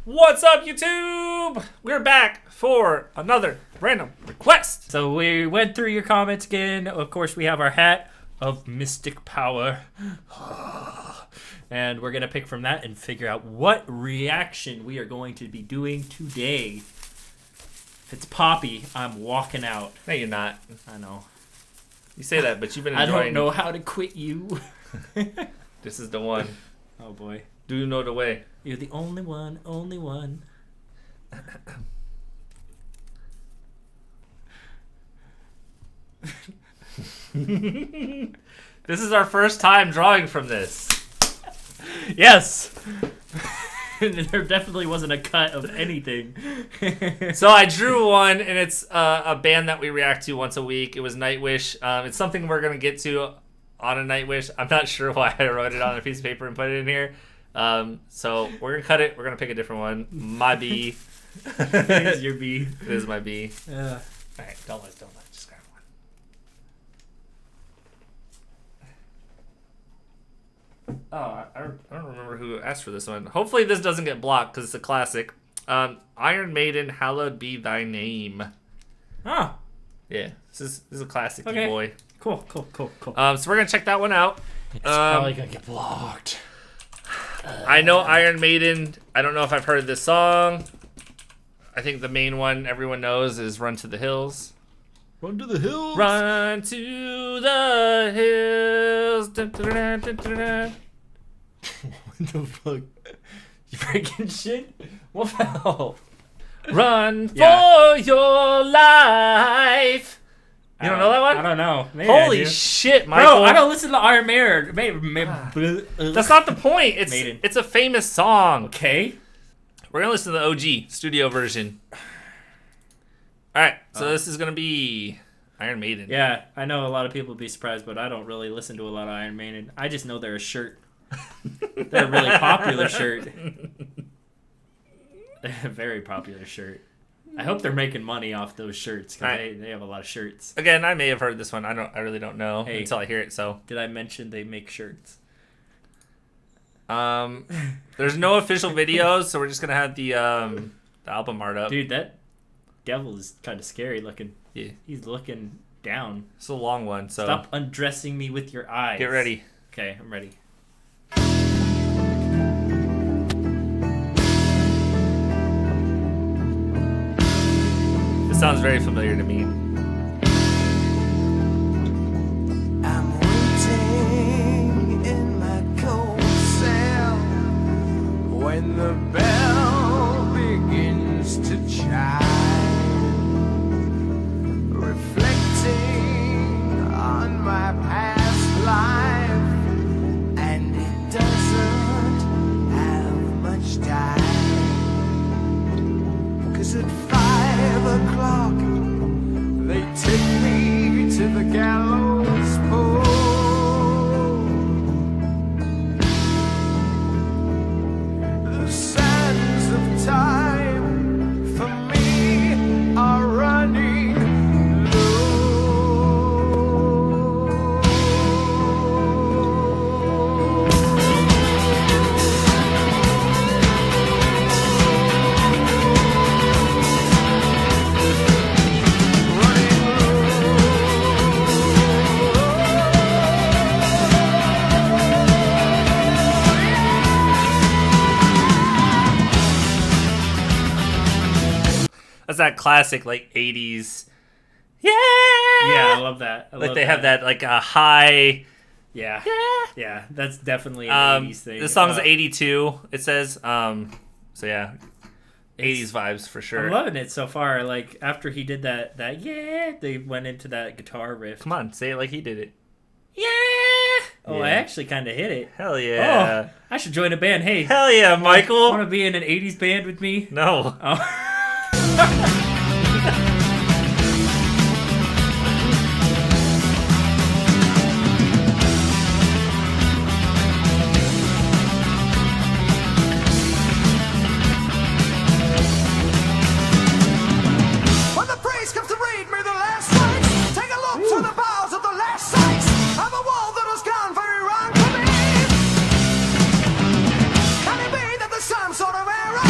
What's up, YouTube? We're back for another random request. So we went through your comments again. Of course, we have our hat of mystic power. And we're going to pick from that and figure out what reaction we are going to be doing today. If it's Poppy, I'm walking out. No, you're not. I know. You say that, but you've been enjoying... I don't know how to quit you. This is the one. Oh, boy. Do you know the way? You're the only one, only one. This is our first time drawing from this. Yes! There definitely wasn't a cut of anything. So I drew one, and it's a band that we react to once a week. It was Nightwish. It's something we're going to get to on a Nightwish. I'm not sure why I wrote it on a piece of paper and put it in here. So we're going to cut it. We're going to pick a different one. My B. It's your B. It is my B. Yeah. All right, don't let. Just grab one. Oh, I don't remember who asked for this one. Hopefully this doesn't get blocked because it's a classic. Iron Maiden, Hallowed Be Thy Name. Oh. Yeah, this is a classic, Okay. boy. Cool. So we're going to check that one out. It's probably going to get blocked. I know Iron Maiden. I don't know if I've heard this song. I think the main one everyone knows is Run to the Hills. Run to the hills. Run to the hills. Dun, dun, dun, dun, dun, dun. What the fuck? You breaking shit? What the hell? Run Yeah. for your life. You don't know that one? I don't know. Maybe I Holy do. shit, Michael. Bro, I don't listen to Iron Maiden. That's not the point. Maiden. It's a famous song. Okay. We're going to listen to the OG studio version. All right, so this is going to be Iron Maiden. Yeah, I know a lot of people would be surprised, but I don't really listen to a lot of Iron Maiden. I just know they're a shirt. They're a really popular shirt. A very popular shirt. I hope they're making money off those shirts because they have a lot of shirts. Again, I may have heard this one. I really don't know until I hear it. So did I mention they make shirts? There's no official videos, so we're just gonna have the album art up. Dude, that devil is kind of scary looking. Yeah, he's looking down. It's a long one. So stop undressing me with your eyes. Get ready. Okay, I'm ready. This sounds very familiar to me. I'm waiting in my cold cell when the bell begins to chime, reflecting on my past life, and it doesn't have much time, 'cause at 5 o'clock they take me to the gallows pole. The sands of time for me are running That's that classic like 80s. Yeah. Yeah, I love that. I like love they have that like a high. Yeah. Yeah. Yeah, that's definitely an 80s thing. The song's 82. It says. So yeah, 80s vibes for sure. I'm loving it so far. Like after he did that they went into that guitar riff. Come on, say it like he did it. Yeah. Oh, Yeah. I actually kind of hit it. Hell yeah. Oh, I should join a band. Hey. Hell yeah, Michael. Want to be in an 80s band with me? No. Oh. when the priest comes to read me the last rites. Take a look to the bowels of the last sites of a wall that has gone very wrong for me. Can it be that there's some sort of error?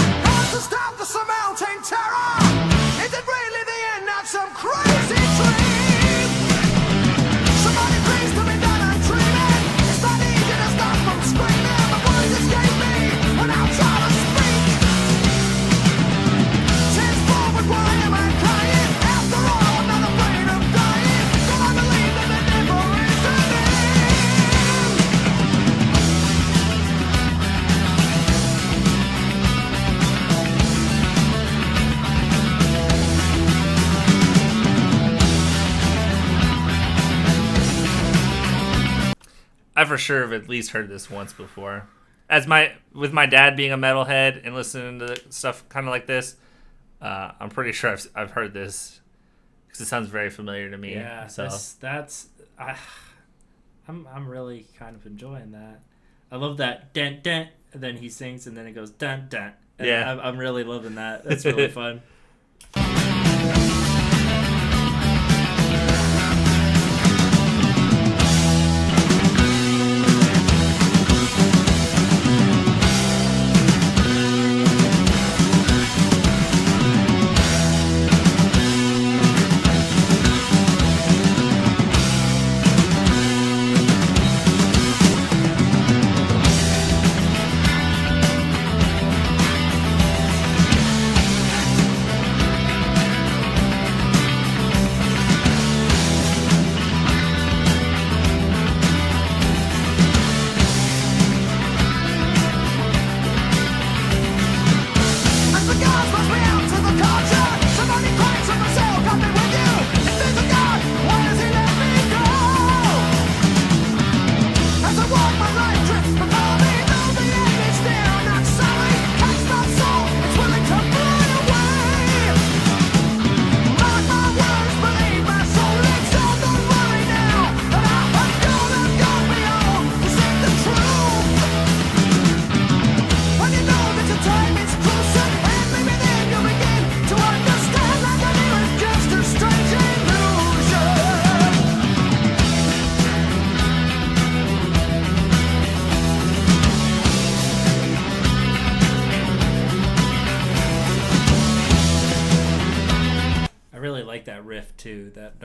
I for sure have at least heard this once before. With my dad being a metalhead and listening to stuff kind of like this, I'm pretty sure I've heard this because it sounds very familiar to me. Yeah, so I'm really kind of enjoying that. I love that dun dun, and then he sings, and then it goes dun dun. And yeah, I'm really loving that. That's really fun. Too that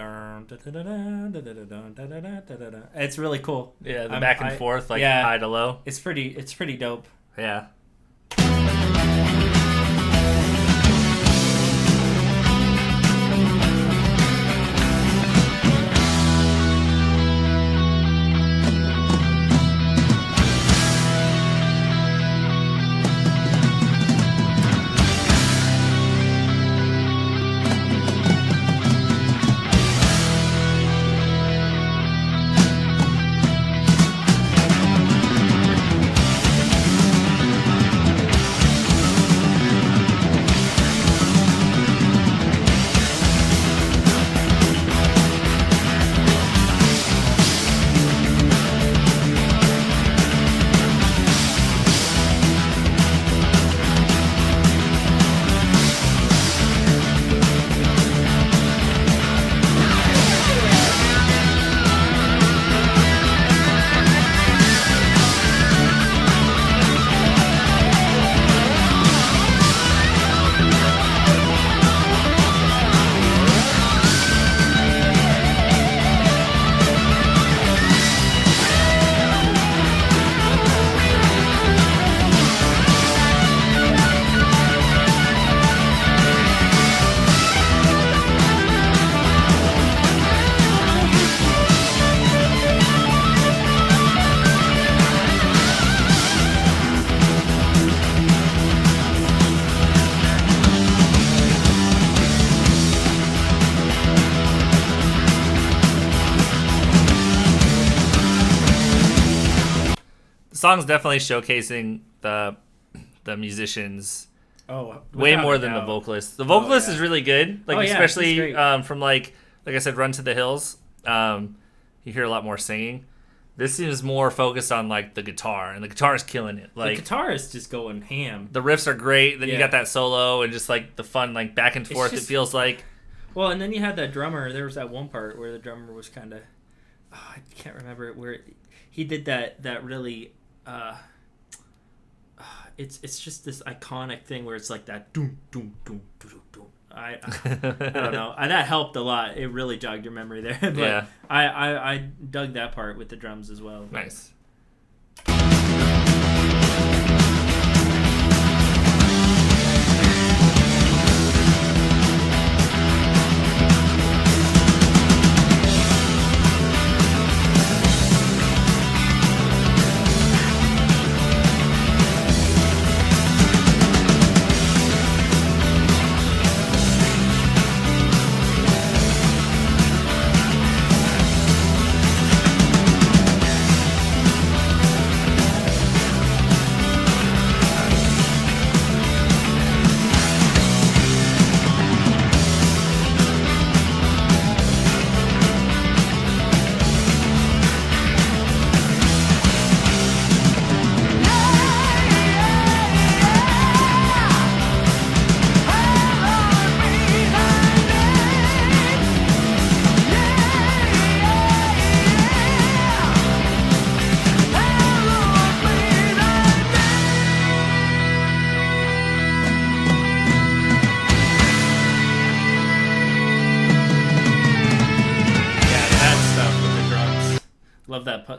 it's really cool. Yeah, the back and forth, like high to low. It's pretty dope. Yeah. Song's definitely showcasing the musicians way more than the vocalist. The vocalist is really good, especially from like I said, Run to the Hills. You hear a lot more singing. This seems more focused on like the guitar, and the guitar is killing it. Like the guitar is just going ham. The riffs are great. Then you got that solo and just like the fun like back and forth. It feels like. Well, and then you had that drummer. There was that one part where the drummer was kind of, I can't remember it, where he did that really. It's just this iconic thing where it's like that doom doom doom doom doom. I don't know. That helped a lot. It really jogged your memory there. But yeah. I dug that part with the drums as well. Nice.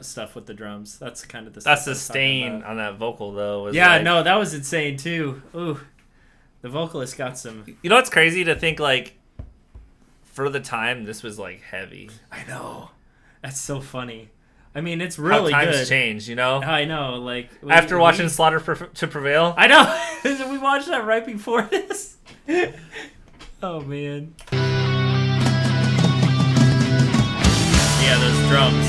stuff with the drums. That's kind of the That stuff I was talking sustain about. on that vocal though was Yeah, like, no, that was insane too. Ooh, the vocalist got some. You know what's crazy to think like for the time this was like heavy. I know, that's so funny. I mean, it's really How times good. change, you know. I know, like After watching Slaughter to Prevail. I know. We watched that right before this. Oh man. Yeah, those drums.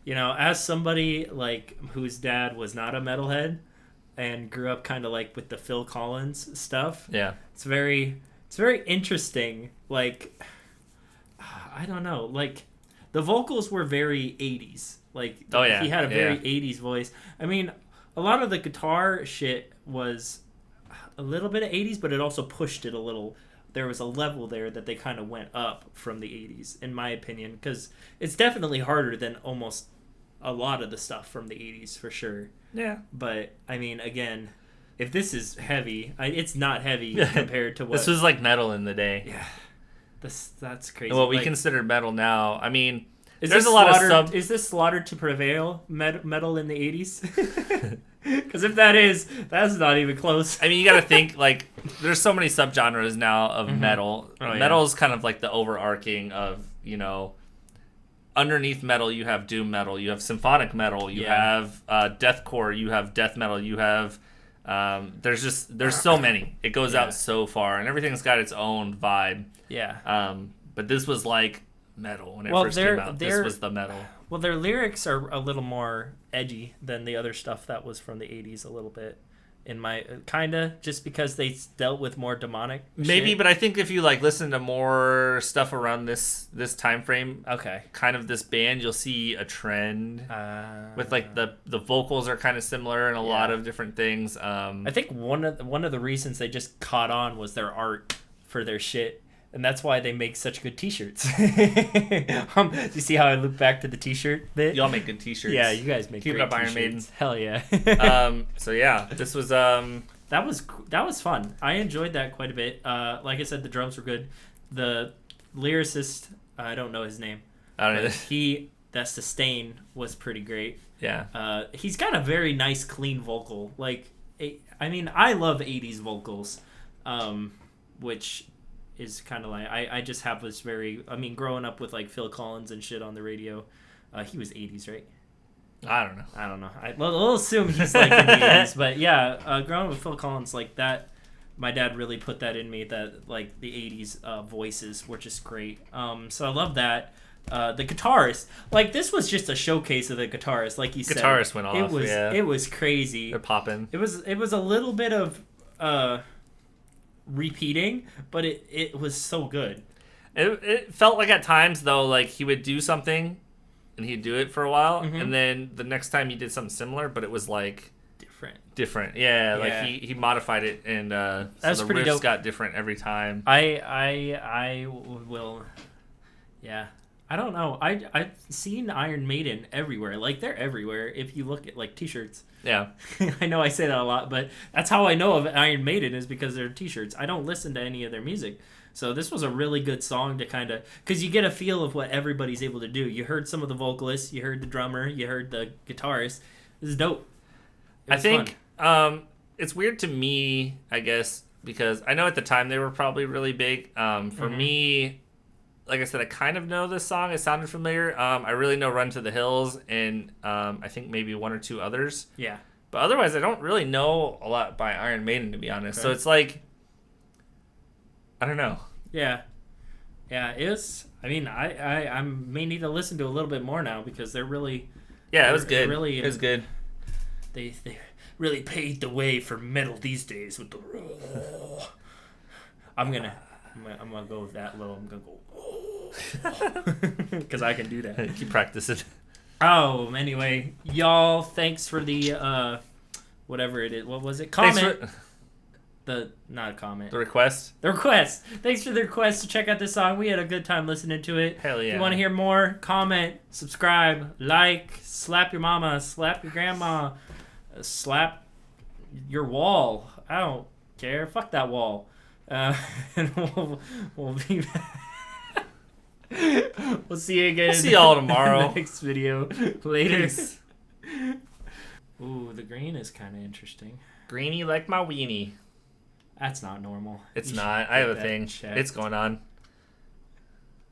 You know, as somebody like whose dad was not a metalhead and grew up kind of like with the Phil Collins stuff. Yeah. It's very interesting. Like, I don't know. Like, the vocals were very 80s. Like, oh, yeah. He had a very yeah. 80s voice. I mean, a lot of the guitar shit was a little bit of 80s, but it also pushed it a little. There was a level there that they kind of went up from the 80s, in my opinion, because it's definitely harder than almost a lot of the stuff from the 80s, for sure. Yeah. But, I mean, again, if this is heavy, it's not heavy compared to what... This was like metal in the day. Yeah. That's crazy. And what we like, consider metal now, I mean, is there's this a lot of Slaughtered, Is this Slaughtered to Prevail metal in the 80s? Because if that is, that's not even close. I mean, you got to think, like, there's so many subgenres now of metal. Oh, metal is kind of like the overarching of, you know, underneath metal, you have doom metal, you have symphonic metal, you have deathcore, you have death metal, you have... there's so many. It goes out so far, and everything's got its own vibe. Yeah. But this was like metal when it first came out. This was the metal. Well, their lyrics are a little more edgy than the other stuff that was from the 80s a little bit. In my kinda, just because they dealt with more demonic maybe shit. But I think if you like listen to more stuff around this time frame, okay, kind of this band, you'll see a trend with like the vocals are kind of similar in a lot of different things. I think one of the reasons they just caught on was their art for their shit. And that's why they make such good T-shirts. Do you see how I loop back to the T-shirt bit? Y'all make good T-shirts. Yeah, you guys make Keep it great up, Iron T-shirts. Maiden. Hell yeah. So yeah, this was that was fun. I enjoyed that quite a bit. Like I said, the drums were good. The lyricist, I don't know his name. I don't know. That sustain was pretty great. Yeah. He's got a very nice, clean vocal. Like, I mean, I love 80s vocals, which is kind of like I just have this very, I mean, growing up with like Phil Collins and shit on the radio, he was 80s, right? I don't know. We'll assume he's like in the 80s, but yeah, growing up with Phil Collins like that, my dad really put that in me, that like the 80s voices were just great. So I love that. The guitarist, like, this was just a showcase of the guitarist, like you said. Guitarist went off. It was crazy. They're popping. It was a little bit of repeating, but it was so good. It felt like at times though, like he would do something and he'd do it for a while, and then the next time he did something similar, but it was like different. Yeah. Like he modified it, and that's so the pretty riffs dope. got different every time. I will. Yeah, I don't know. I've seen Iron Maiden everywhere. Like, they're everywhere if you look at like T-shirts. Yeah. I know I say that a lot, but that's how I know of Iron Maiden, is because they're T-shirts. I don't listen to any of their music. So this was a really good song to kind of... Because you get a feel of what everybody's able to do. You heard some of the vocalists, you heard the drummer, you heard the guitarist. This is dope. I think it's weird to me, I guess, because I know at the time they were probably really big. For me, like I said, I kind of know this song. It sounded familiar. I really know Run to the Hills, and I think maybe one or two others. Yeah. But otherwise, I don't really know a lot by Iron Maiden, to be honest. Okay. So it's like, I don't know. Yeah. Yeah, it was... I mean, I may need to listen to a little bit more now, because they're really... Yeah, it was good. It was good. They really paved the way for metal these days with the... I'm gonna go with that little... I'm gonna go... Because I can do that. Keep practicing. Oh, anyway, y'all, thanks for the... whatever it is. What was it? Comment. Not a comment. The request. The request. Thanks for the request to check out this song. We had a good time listening to it. Hell yeah. If you want to hear more, comment, subscribe, like, slap your mama, slap your grandma, slap your wall. I don't care. Fuck that wall. And we'll be back. We'll see you again. We'll see y'all tomorrow. In the next video. Later. Peace. Ooh, the green is kind of interesting. Greeny like my weenie. That's not normal. It's not. I have a thing. Checked. It's going on.